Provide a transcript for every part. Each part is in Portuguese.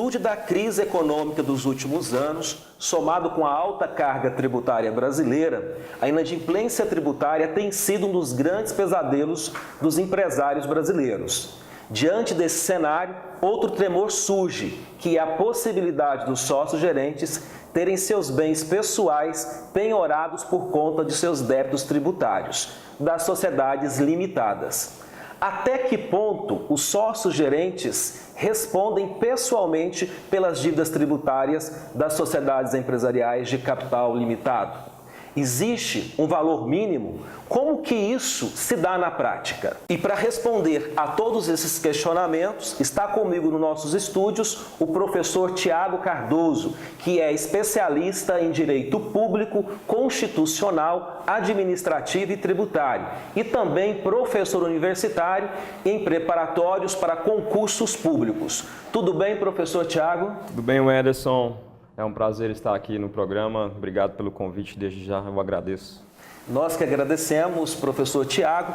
virtude da crise econômica dos últimos anos, somado com a alta carga tributária brasileira, a inadimplência tributária tem sido um dos grandes pesadelos dos empresários brasileiros. Diante desse cenário, outro tremor surge, que é a possibilidade dos sócios-gerentes terem seus bens pessoais penhorados por conta de seus débitos tributários, das sociedades limitadas. Até que ponto os sócios-gerentes respondem pessoalmente pelas dívidas tributárias das sociedades empresariais de capital limitado? Existe um valor mínimo? Como que isso se dá na prática? E para responder a todos esses questionamentos, está comigo nos nossos estúdios o professor Tiago Cardoso, que é especialista em Direito Público, Constitucional, Administrativo e Tributário, e também professor universitário em preparatórios para concursos públicos. Tudo bem, professor Tiago? Tudo bem, Ederson. É um prazer estar aqui no programa. Obrigado pelo convite, desde já eu agradeço. Nós que agradecemos, professor Tiago.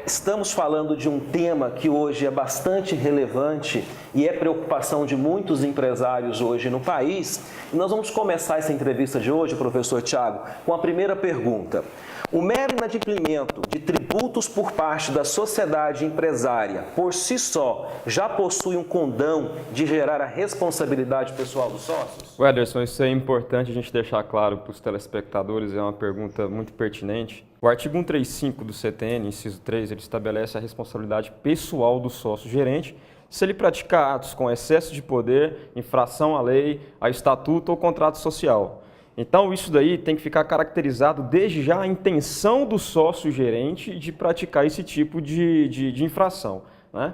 Estamos falando de um tema que hoje é bastante relevante e é preocupação de muitos empresários hoje no país. E nós vamos começar essa entrevista de hoje, professor Tiago, com a primeira pergunta. O mero inadimplemento de tributos por parte da sociedade empresária, por si só, já possui um condão de gerar a responsabilidade pessoal dos sócios? Ederson, isso é importante a gente deixar claro para os telespectadores, é uma pergunta muito pertinente. O artigo 135 do CTN, inciso 3, ele estabelece a responsabilidade pessoal do sócio-gerente se ele praticar atos com excesso de poder, infração à lei, a estatuto ou contrato social. Então, isso daí tem que ficar caracterizado desde já a intenção do sócio-gerente de praticar esse tipo de infração, né?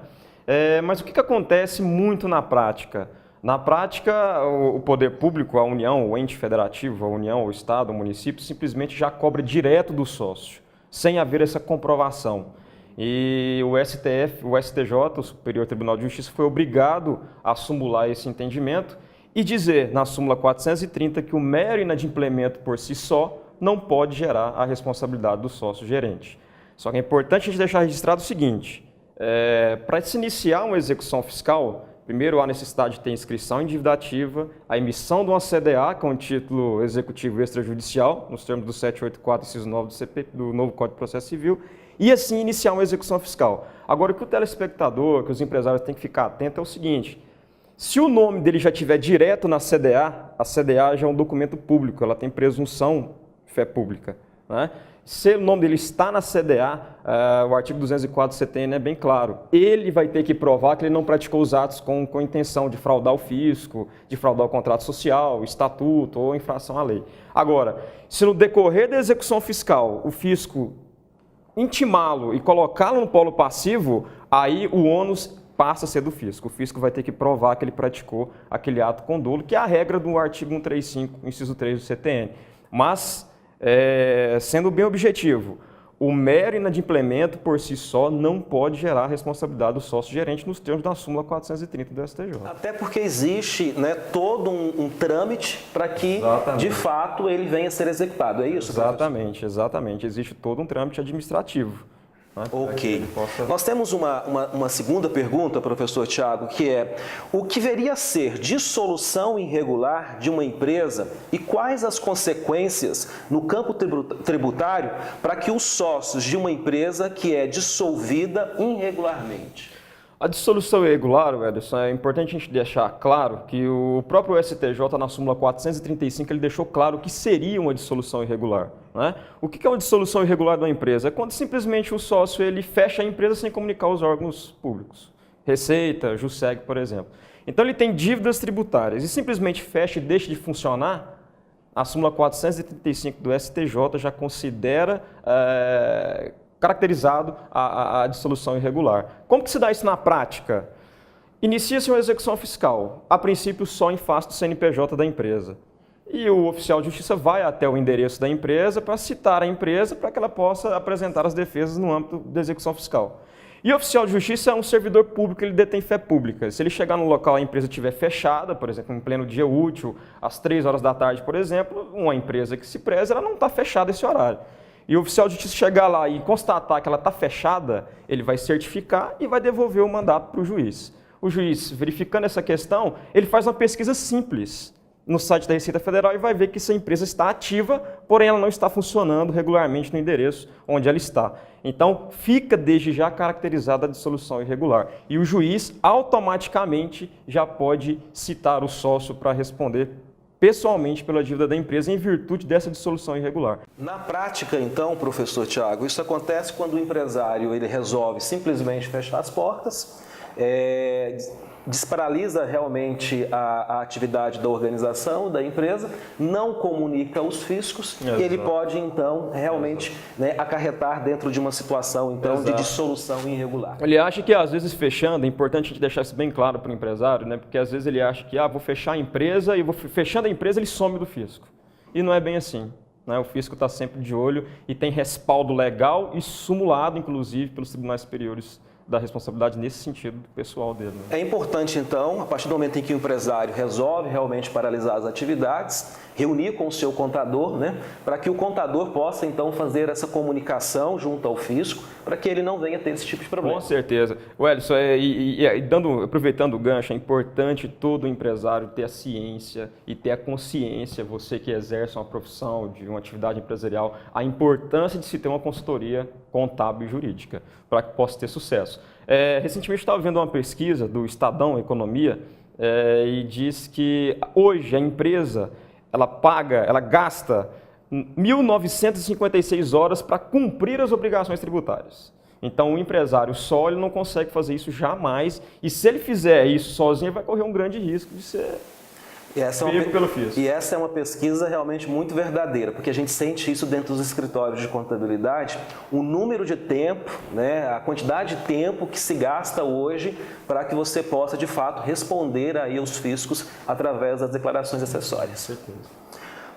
Mas o que acontece muito na prática? Na prática, o poder público, a União, o ente federativo, a União, o Estado, o município, simplesmente já cobra direto do sócio, sem haver essa comprovação. E o STF, o STJ, o Superior Tribunal de Justiça, foi obrigado a sumular esse entendimento e dizer na súmula 430 que o mero inadimplemento por si só não pode gerar a responsabilidade do sócio-gerente. Só que é importante a gente deixar registrado o seguinte, para se iniciar uma execução fiscal, primeiro há necessidade de ter inscrição em dívida ativa, a emissão de uma CDA, que é um título executivo extrajudicial, nos termos do 784, inciso 9 do novo Código de Processo Civil, e assim iniciar uma execução fiscal. Agora, o que o telespectador, que os empresários têm que ficar atentos é o seguinte, se o nome dele já estiver direto na CDA, a CDA já é um documento público, ela tem presunção de fé pública, né? Se o nome dele está na CDA, o artigo 204 do CTN é bem claro. Ele vai ter que provar que ele não praticou os atos com intenção de fraudar o fisco, de fraudar o contrato social, o estatuto ou infração à lei. Agora, se no decorrer da execução fiscal o fisco intimá-lo e colocá-lo no polo passivo, aí o ônus passa a ser do fisco. O fisco vai ter que provar que ele praticou aquele ato com dolo, que é a regra do artigo 135, inciso 3 do CTN. Mas, sendo bem objetivo, o mero inadimplemento por si só não pode gerar a responsabilidade do sócio-gerente nos termos da súmula 430 do STJ. Até porque existe, né, todo um trâmite para que, de fato, ele venha a ser executado. É isso, exatamente, exatamente. Existe todo um trâmite administrativo. Ok. Nós temos uma segunda pergunta, professor Tiago, que é: o que deveria a ser dissolução irregular de uma empresa e quais as consequências no campo tributário para que os sócios de uma empresa que é dissolvida irregularmente? A dissolução irregular, Ederson, é importante a gente deixar claro que o próprio STJ, na súmula 435, ele deixou claro o que seria uma dissolução irregular, né? O que é uma dissolução irregular de uma empresa? É quando simplesmente o sócio ele fecha a empresa sem comunicar aos órgãos públicos. Receita, JUSEG, por exemplo. Então ele tem dívidas tributárias e simplesmente fecha e deixa de funcionar, a súmula 435 do STJ já considera caracterizado a dissolução irregular. Como que se dá isso na prática? Inicia-se uma execução fiscal, a princípio só em face do CNPJ da empresa. E o oficial de justiça vai até o endereço da empresa para citar a empresa para que ela possa apresentar as defesas no âmbito da execução fiscal. E o oficial de justiça é um servidor público, ele detém fé pública. Se ele chegar no local e a empresa estiver fechada, por exemplo, em pleno dia útil, às 3 horas da tarde, por exemplo, uma empresa que se preza, ela não está fechada esse horário. E o oficial de justiça chegar lá e constatar que ela está fechada, ele vai certificar e vai devolver o mandato para o juiz. O juiz, verificando essa questão, ele faz uma pesquisa simples no site da Receita Federal e vai ver que essa empresa está ativa, porém ela não está funcionando regularmente no endereço onde ela está. Então, fica desde já caracterizada a dissolução irregular. E o juiz automaticamente já pode citar o sócio para responder pessoalmente pela dívida da empresa em virtude dessa dissolução irregular. Na prática, então, professor Tiago, isso acontece quando o empresário ele resolve simplesmente fechar as portas, desparalisa realmente a atividade da organização, da empresa, não comunica aos fiscos. Exato. E ele pode, então, realmente acarretar dentro de uma situação então, de dissolução irregular. Ele acha que, às vezes, fechando, é importante a gente deixar isso bem claro para o empresário, né? Porque às vezes ele acha que vou fechar a empresa e fechando a empresa ele some do fisco. E não é bem assim. O fisco está sempre de olho e tem respaldo legal e sumulado, inclusive, pelos tribunais superiores da responsabilidade nesse sentido pessoal dele. É importante, então, a partir do momento em que o empresário resolve realmente paralisar as atividades, reunir com o seu contador, para que o contador possa, então, fazer essa comunicação junto ao fisco, para que ele não venha ter esse tipo de problema. Com certeza. Wellington, aproveitando o gancho, é importante todo empresário ter a ciência e ter a consciência, você que exerce uma profissão, de uma atividade empresarial, a importância de se ter uma consultoria contábil e jurídica, para que possa ter sucesso. Recentemente estava vendo uma pesquisa do Estadão Economia e diz que hoje a empresa ela gasta 1.956 horas para cumprir as obrigações tributárias. Então, o empresário só ele não consegue fazer isso jamais, e se ele fizer isso sozinho, ele vai correr um grande risco de ser pego pelo fisco. E essa é uma pesquisa realmente muito verdadeira, porque a gente sente isso dentro dos escritórios de contabilidade, o número de tempo, a quantidade de tempo que se gasta hoje para que você possa, de fato, responder aí aos fiscos através das declarações acessórias. Certeza.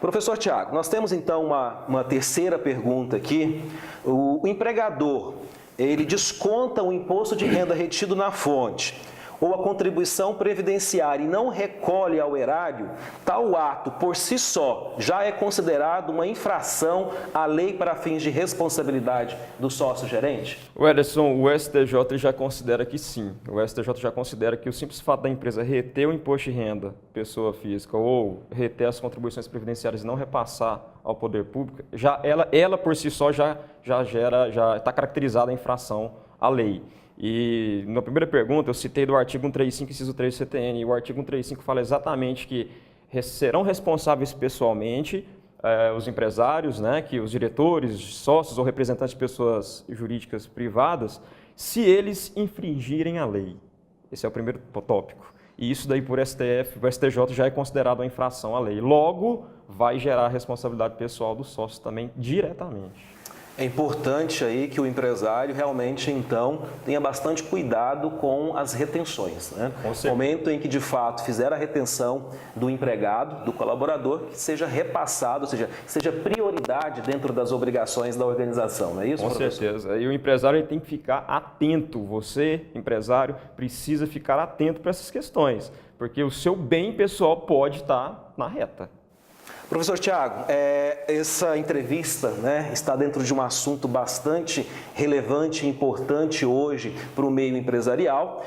Professor Tiago, nós temos então uma terceira pergunta aqui. O empregador, ele desconta o imposto de renda retido na fonte ou a contribuição previdenciária e não recolhe ao erário, tal ato por si só já é considerado uma infração à lei para fins de responsabilidade do sócio-gerente? Ederson, o STJ já considera que sim. O STJ já considera que o simples fato da empresa reter o imposto de renda, pessoa física, ou reter as contribuições previdenciárias e não repassar ao poder público, ela por si só já está caracterizada a infração à lei. E na primeira pergunta eu citei do artigo 135, inciso 3 do CTN, e o artigo 135 fala exatamente que serão responsáveis pessoalmente os empresários, que os diretores, sócios ou representantes de pessoas jurídicas privadas, se eles infringirem a lei. Esse é o primeiro tópico. E isso daí por STF, o STJ já é considerado uma infração à lei. Logo, vai gerar responsabilidade pessoal do sócio também diretamente. É importante aí que o empresário realmente, então, tenha bastante cuidado com as retenções. No momento em que, de fato, fizer a retenção do empregado, do colaborador, que seja repassado, ou seja, seja prioridade dentro das obrigações da organização, não é isso, professor? Com certeza. E o empresário tem que ficar atento. Você, empresário, precisa ficar atento para essas questões, porque o seu bem pessoal pode estar na reta. Professor Tiago, essa entrevista está dentro de um assunto bastante relevante e importante hoje para o meio empresarial.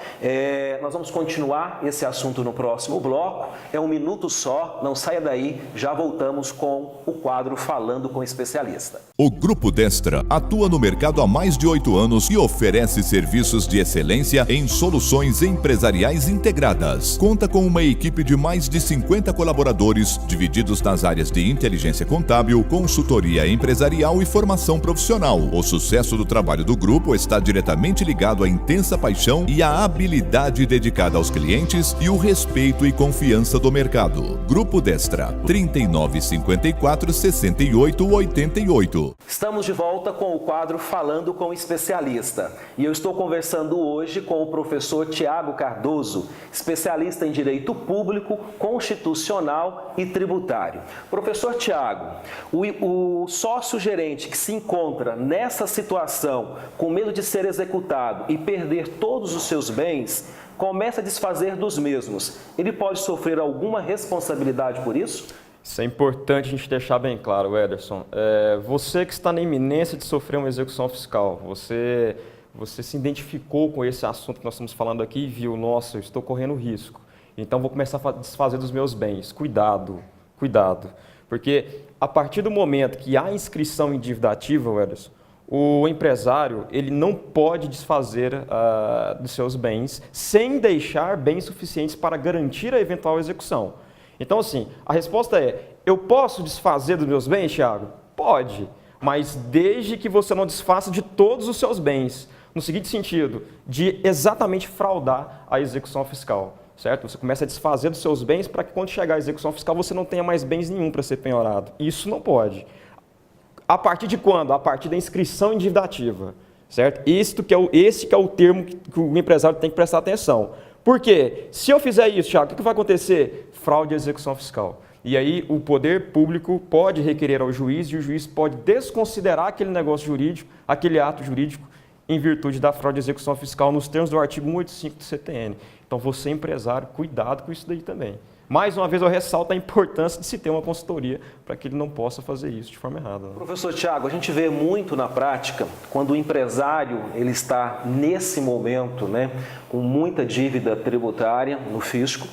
Nós vamos continuar esse assunto no próximo bloco. É um minuto só, não saia daí, já voltamos com o quadro Falando com o Especialista. O Grupo Destra atua no mercado há mais de 8 anos e oferece serviços de excelência em soluções empresariais integradas. Conta com uma equipe de mais de 50 colaboradores, divididos nas áreas de inteligência contábil, consultoria empresarial e formação profissional. O sucesso do trabalho do grupo está diretamente ligado à intensa paixão e à habilidade dedicada aos clientes e o respeito e confiança do mercado. Grupo Destra, 3954-6888. Estamos de volta com o quadro Falando com o Especialista. E eu estou conversando hoje com o professor Tiago Cardoso, especialista em Direito Público, Constitucional e Tributário. Professor Tiago, o sócio-gerente que se encontra nessa situação, com medo de ser executado e perder todos os seus bens, começa a desfazer dos mesmos. Ele pode sofrer alguma responsabilidade por isso? Isso é importante a gente deixar bem claro, Ederson. Você que está na iminência de sofrer uma execução fiscal, você você se identificou com esse assunto que nós estamos falando aqui e viu, nossa, eu estou correndo risco, então vou começar a desfazer dos meus bens. Cuidado, cuidado. Porque a partir do momento que há inscrição em dívida ativa, Ederson, o empresário ele não pode desfazer dos seus bens sem deixar bens suficientes para garantir a eventual execução. Então, assim, a resposta é, eu posso desfazer dos meus bens, Thiago? Pode, mas desde que você não desfaça de todos os seus bens, no seguinte sentido, de exatamente fraudar a execução fiscal. Certo? Você começa a desfazer dos seus bens para que quando chegar a execução fiscal você não tenha mais bens nenhum para ser penhorado. Isso não pode. A partir de quando? A partir da inscrição em dívida ativa. Certo? Esse que é o termo que o empresário tem que prestar atenção. Por quê? Se eu fizer isso, Thiago, o que vai acontecer? Fraude à execução fiscal. E aí o poder público pode requerer ao juiz e o juiz pode desconsiderar aquele negócio jurídico, aquele ato jurídico, em virtude da fraude à execução fiscal nos termos do artigo 185 do CTN. Então, você, empresário, cuidado com isso daí também. Mais uma vez, eu ressalto a importância de se ter uma consultoria para que ele não possa fazer isso de forma errada. Né? Professor Thiago, a gente vê muito na prática, quando o empresário ele está nesse momento, né, com muita dívida tributária no fisco,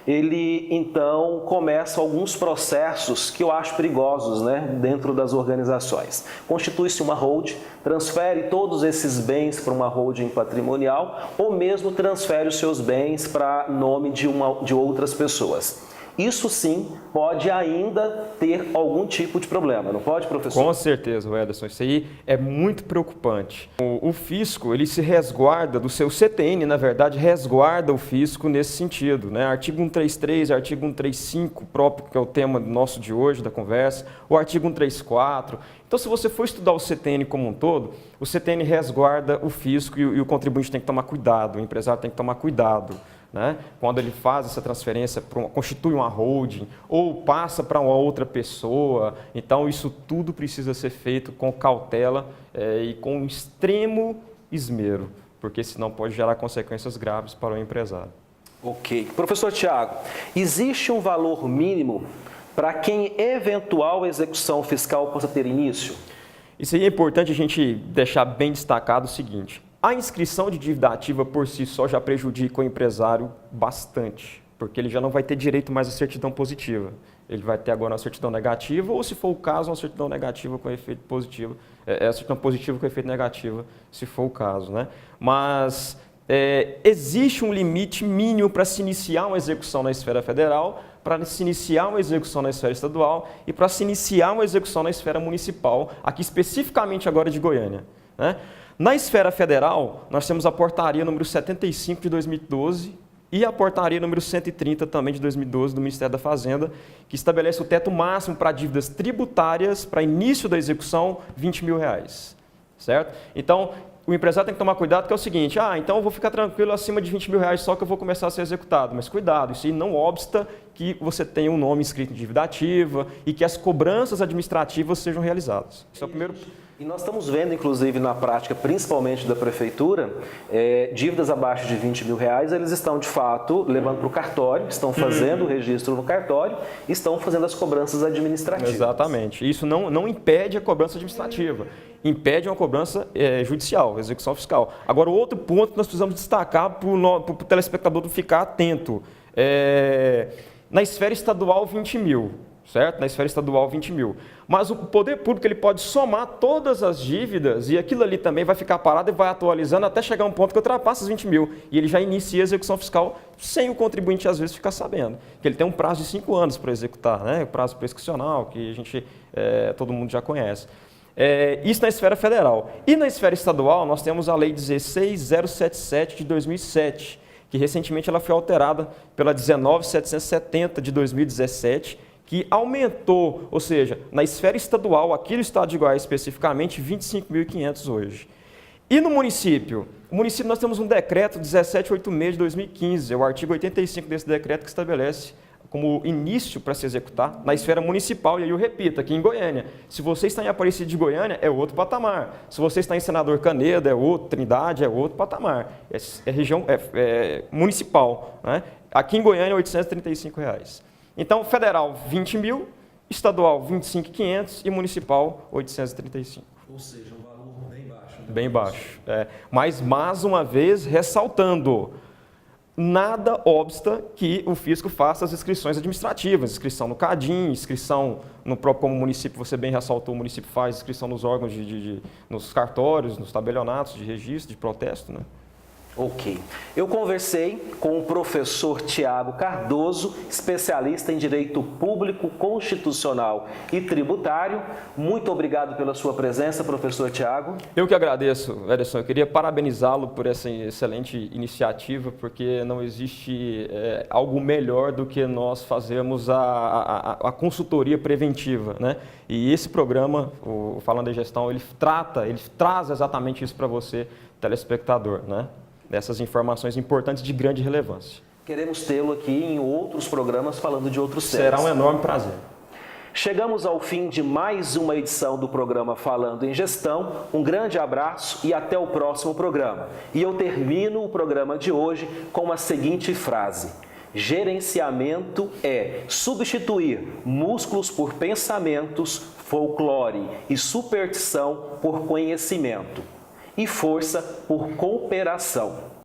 ele então começa alguns processos que eu acho perigosos, né, dentro das organizações. Constitui-se uma holding, transfere todos esses bens para uma holding patrimonial ou mesmo transfere os seus bens para nome de outras pessoas. Isso sim pode ainda ter algum tipo de problema, não pode, professor? Com certeza, Ederson, isso aí é muito preocupante. O fisco, ele se resguarda do seu CTN, na verdade, resguarda o fisco nesse sentido, né? Artigo 133, artigo 135, próprio que é o tema nosso de hoje, da conversa, o artigo 134. Então, se você for estudar o CTN como um todo, o CTN resguarda o fisco e o contribuinte tem que tomar cuidado, o empresário tem que tomar cuidado. Né? Quando ele faz essa transferência, constitui uma holding ou passa para uma outra pessoa, então isso tudo precisa ser feito com cautela e com extremo esmero, porque senão pode gerar consequências graves para o empresário. Ok. Professor Thiago, existe um valor mínimo para quem eventual execução fiscal possa ter início? Isso aí é importante a gente deixar bem destacado o seguinte. A inscrição de dívida ativa por si só já prejudica o empresário bastante, porque ele já não vai ter direito mais à certidão positiva. Ele vai ter agora uma certidão negativa ou, se for o caso, uma certidão negativa com efeito positivo, a certidão positiva com efeito negativo, se for o caso. Né? Mas existe um limite mínimo para se iniciar uma execução na esfera federal, para se iniciar uma execução na esfera estadual e para se iniciar uma execução na esfera municipal, aqui especificamente agora de Goiânia. Né? Na esfera federal, nós temos a portaria número 75 de 2012 e a portaria número 130 também de 2012 do Ministério da Fazenda, que estabelece o teto máximo para dívidas tributárias para início da execução, R$20 mil. Certo? Então, o empresário tem que tomar cuidado, que é o seguinte, então eu vou ficar tranquilo acima de R$20 mil só que eu vou começar a ser executado. Mas cuidado, isso aí não obsta que você tenha um nome inscrito em dívida ativa e que as cobranças administrativas sejam realizadas. Esse é o primeiro. E nós estamos vendo, inclusive, na prática, principalmente da Prefeitura, dívidas abaixo de R$20 mil, eles estão, de fato, levando para o cartório, estão fazendo o registro no cartório, estão fazendo as cobranças administrativas. Exatamente. Isso não impede a cobrança administrativa, impede uma cobrança judicial, execução fiscal. Agora, o outro ponto que nós precisamos destacar para o telespectador ficar atento, na esfera estadual, R$20 mil. Certo? Na esfera estadual, R$20 mil. Mas o poder público ele pode somar todas as dívidas e aquilo ali também vai ficar parado e vai atualizando até chegar um ponto que ultrapassa os R$20 mil. E ele já inicia a execução fiscal sem o contribuinte, às vezes, ficar sabendo. Que ele tem um prazo de 5 anos para executar, né? O prazo prescricional, que todo mundo já conhece. Isso na esfera federal. E na esfera estadual, nós temos a Lei 16.077 de 2007, que recentemente ela foi alterada pela 19.770 de 2017, que aumentou, ou seja, na esfera estadual, aqui no estado de Goiás especificamente, 25.500 hoje. E no município? O município nós temos um decreto 1786 de 2015, é o artigo 85 desse decreto que estabelece como início para se executar na esfera municipal, e aí eu repito, aqui em Goiânia, se você está em Aparecida de Goiânia, é outro patamar. Se você está em Senador Canedo, é outro, Trindade, é outro patamar. É região municipal. Né? Aqui em Goiânia, R$ 835. Então, federal, 20 mil, estadual, 25.500 e municipal, 835. Ou seja, um valor bem baixo. Bem baixo. Mas, mais uma vez, ressaltando, nada obsta que o fisco faça as inscrições administrativas, inscrição no CADIM, inscrição no próprio, como município, você bem ressaltou, o município faz inscrição nos órgãos, nos cartórios, nos tabelionatos de registro, de protesto, né? Ok. Eu conversei com o professor Tiago Cardoso, especialista em Direito Público, Constitucional e Tributário. Muito obrigado pela sua presença, professor Tiago. Eu que agradeço, Ederson. Eu queria parabenizá-lo por essa excelente iniciativa, porque não existe algo melhor do que nós fazermos a consultoria preventiva, né? E esse programa, o Falando em Gestão, ele traz exatamente isso para você, telespectador, né? Dessas informações importantes de grande relevância. Queremos tê-lo aqui em outros programas falando de outros temas. Será um enorme prazer. Chegamos ao fim de mais uma edição do programa Falando em Gestão. Um grande abraço e até o próximo programa. E eu termino o programa de hoje com a seguinte frase: gerenciamento é substituir músculos por pensamentos, folclore e superstição por conhecimento, e força por cooperação.